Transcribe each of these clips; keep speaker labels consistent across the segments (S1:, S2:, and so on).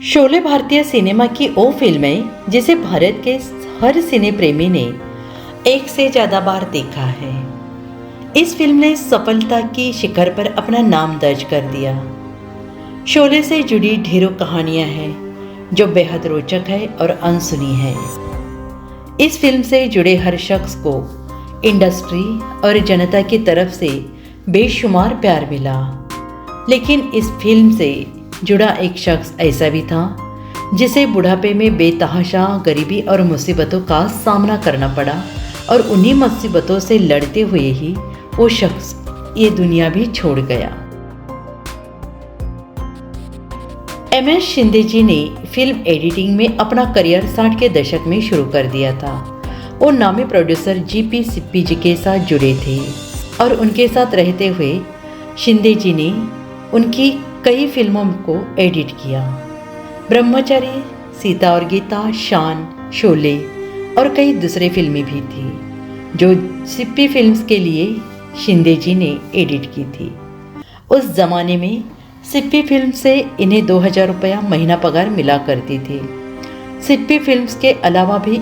S1: शोले भारतीय सिनेमा की वो फिल्म है जिसे भारत के हर सिने प्रेमी ने एक से ज़्यादा बार देखा है। इस फिल्म ने सफलता की शिखर पर अपना नाम दर्ज कर दिया। शोले से जुड़ी ढेरों कहानियां हैं जो बेहद रोचक है और अनसुनी है। इस फिल्म से जुड़े हर शख्स को इंडस्ट्री और जनता की तरफ से बेशुमार प्यार मिला, लेकिन इस फिल्म से जुड़ा एक शख्स ऐसा भी था जिसे बुढ़ापे में बेतहाशा गरीबी और मुसीबतों का सामना करना पड़ा, और उन्हीं मुसीबतों से लड़ते हुए ही वो शख्स ये दुनिया भी छोड़ गया। एमएस शिंदे जी ने फिल्म एडिटिंग में अपना करियर 60 के दशक में शुरू कर दिया था। वो नामी प्रोड्यूसर जीपी सिप्पी जी के साथ जुड़े थे और उनके साथ रहते हुए शिंदे जी ने उनकी कई फिल्मों को एडिट किया। ब्रह्मचारी, सीता और गीता, शान, शोले और कई दूसरे फिल्में भी थी जो सिप्पी फिल्म्स के लिए शिंदे जी ने एडिट की थी। उस ज़माने में सिप्पी फिल्म से इन्हें 2000 रुपया महीना पगार मिला करती थी। सिप्पी फिल्म्स के अलावा भी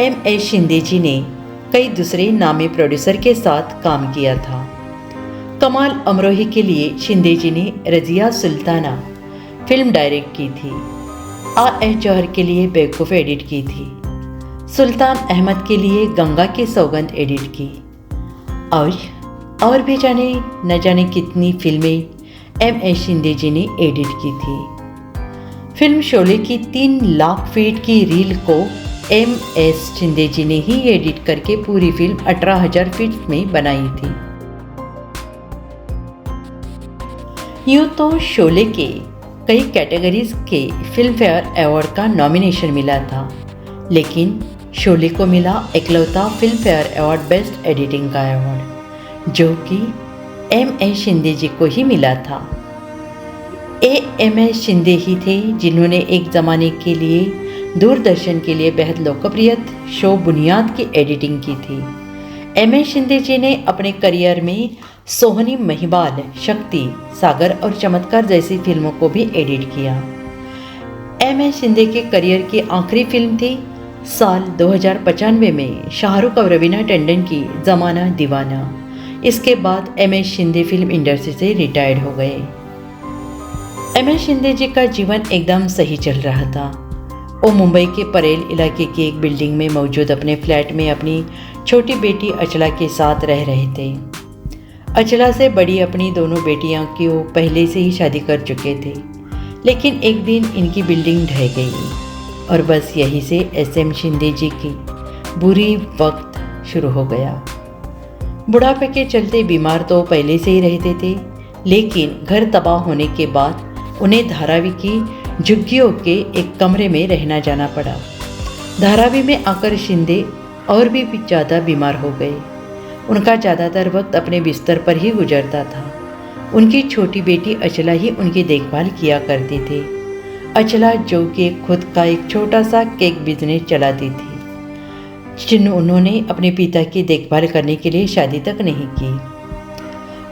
S1: एमएस शिंदे जी ने कई दूसरे नामी प्रोड्यूसर के साथ काम किया था। कमाल अमरोही के लिए शिंदे जी ने रजिया सुल्ताना फिल्म डायरेक्ट की थी। आर जौहर के लिए बेवकूफ़ एडिट की थी। सुल्तान अहमद के लिए गंगा की सौगंध एडिट की और भी जाने न जाने कितनी फिल्में एमएस शिंदे जी ने एडिट की थी। फिल्म शोले की 3 लाख फीट की रील को एमएस शिंदे जी ने ही एडिट करके पूरी फिल्म 18,000 फीट में बनाई थी। यूँ तो शोले के कई कैटेगरीज के फिल्म फेयर अवार्ड का नॉमिनेशन मिला था, लेकिन शोले को मिला इकलौता film fair award best editing का अवार्ड, जो कि एमएस शिंदे जी को ही मिला था। एमएस शिंदे ही थे जिन्होंने एक ज़माने के लिए दूरदर्शन के लिए बेहद लोकप्रिय शो बुनियाद की एडिटिंग की थी। एमएस शिंदे जी ने अपने करियर में सोहनी महिबाल, शक्ति, सागर और चमत्कार जैसी फिल्मों को भी एडिट किया। एमएस शिंदे के करियर की आखिरी फिल्म थी साल 2095 में शाहरुख और रवीना टंडन की ज़माना दीवाना। इसके बाद एमएस शिंदे फिल्म इंडस्ट्री से रिटायर्ड हो गए। एमएस शिंदे जी का जीवन एकदम सही चल रहा था। वो मुंबई के परेल इलाके की एक बिल्डिंग में मौजूद अपने फ्लैट में अपनी छोटी बेटी अचला के साथ रह रहे थे। अचला से बड़ी अपनी दोनों बेटियां की वो पहले से ही शादी कर चुके थे, लेकिन एक दिन इनकी बिल्डिंग ढह गई और बस यहीं से एसएम शिंदे जी की बुरी वक्त शुरू हो गया। बुढ़ापे के चलते बीमार तो पहले से ही रहते थे, लेकिन घर तबाह होने के बाद उन्हें धारावी की झुग्गियों के एक कमरे में रहना जाना पड़ा। धारावी में आकर शिंदे और भी ज़्यादा बीमार हो गए। उनका ज़्यादातर वक्त अपने बिस्तर पर ही गुजरता था। उनकी छोटी बेटी अचला ही उनकी देखभाल किया करती थी। अचला जो कि खुद का एक छोटा सा केक बिजनेस चलाती थी, जिन उन्होंने अपने पिता की देखभाल करने के लिए शादी तक नहीं की।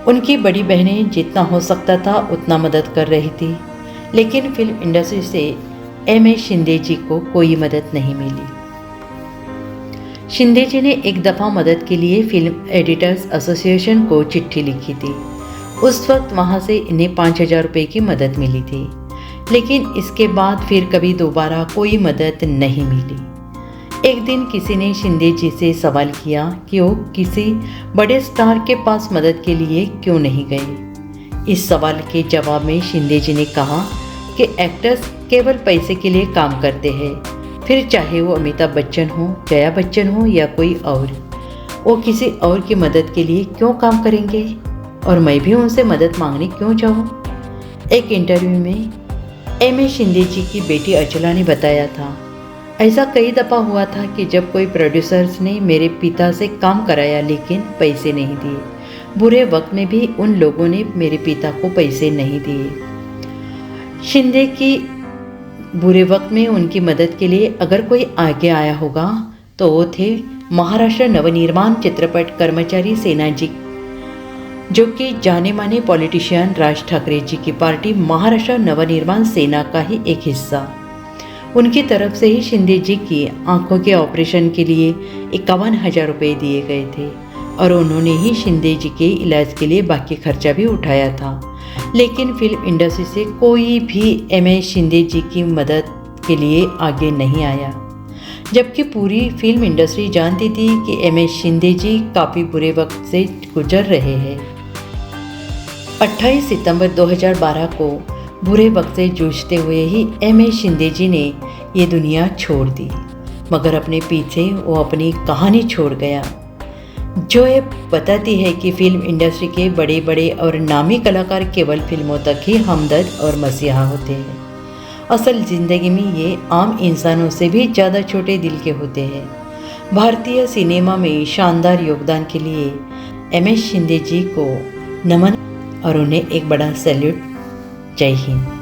S1: उनकी बड़ी बहनें जितना हो सकता था उतना मदद कर रही थी, लेकिन फिल्म इंडस्ट्री से एमएस शिंदे जी को कोई मदद नहीं मिली। शिंदे जी ने एक दफ़ा मदद के लिए फिल्म एडिटर्स एसोसिएशन को चिट्ठी लिखी थी। उस वक्त वहाँ से इन्हें 5,000 रुपये की मदद मिली थी, लेकिन इसके बाद फिर कभी दोबारा कोई मदद नहीं मिली। एक दिन किसी ने शिंदे जी से सवाल किया कि वो किसी बड़े स्टार के पास मदद के लिए क्यों नहीं गए। इस सवाल के जवाब में शिंदे जी ने कहा कि एक्टर्स केवल पैसे के लिए काम करते हैं, फिर चाहे वो अमिताभ बच्चन हो, जया बच्चन हो या कोई और, वो किसी और की मदद के लिए क्यों काम करेंगे और मैं भी उनसे मदद मांगने क्यों जाऊँ। एक इंटरव्यू में एमएस शिंदे जी की बेटी अचला ने बताया था, ऐसा कई दफ़ा हुआ था कि जब कोई प्रोड्यूसर्स ने मेरे पिता से काम कराया लेकिन पैसे नहीं दिए। बुरे वक्त में भी उन लोगों ने मेरे पिता को पैसे नहीं दिए। शिंदे की बुरे वक्त में उनकी मदद के लिए अगर कोई आगे आया होगा तो वो थे महाराष्ट्र नवनिर्माण चित्रपट कर्मचारी सेना जी जो कि जाने माने पॉलिटिशियन राज ठाकरे जी की पार्टी महाराष्ट्र नवनिर्माण सेना का ही एक हिस्सा। उनकी तरफ से ही शिंदे जी की आंखों के ऑपरेशन के लिए 51,000 रुपये दिए गए थे और उन्होंने ही शिंदे जी के इलाज के लिए बाकी खर्चा भी उठाया था। लेकिन फिल्म इंडस्ट्री से कोई भी एमएस शिंदे जी की मदद के लिए आगे नहीं आया, जबकि पूरी फिल्म इंडस्ट्री जानती थी कि एमएस शिंदे जी काफ़ी बुरे वक्त से गुजर रहे हैं। 28 सितंबर 2012 को बुरे वक्त से जूझते हुए ही एमएस शिंदे जी ने ये दुनिया छोड़ दी, मगर अपने पीछे वो अपनी कहानी छोड़ गया, जो ये बताती है कि फिल्म इंडस्ट्री के बड़े बड़े और नामी कलाकार केवल फिल्मों तक ही हमदर्द और मसीहा होते हैं। असल ज़िंदगी में ये आम इंसानों से भी ज़्यादा छोटे दिल के होते हैं। भारतीय सिनेमा में शानदार योगदान के लिए एमएस शिंदे जी को नमन और उन्हें एक बड़ा सैल्यूट। जय हिंद।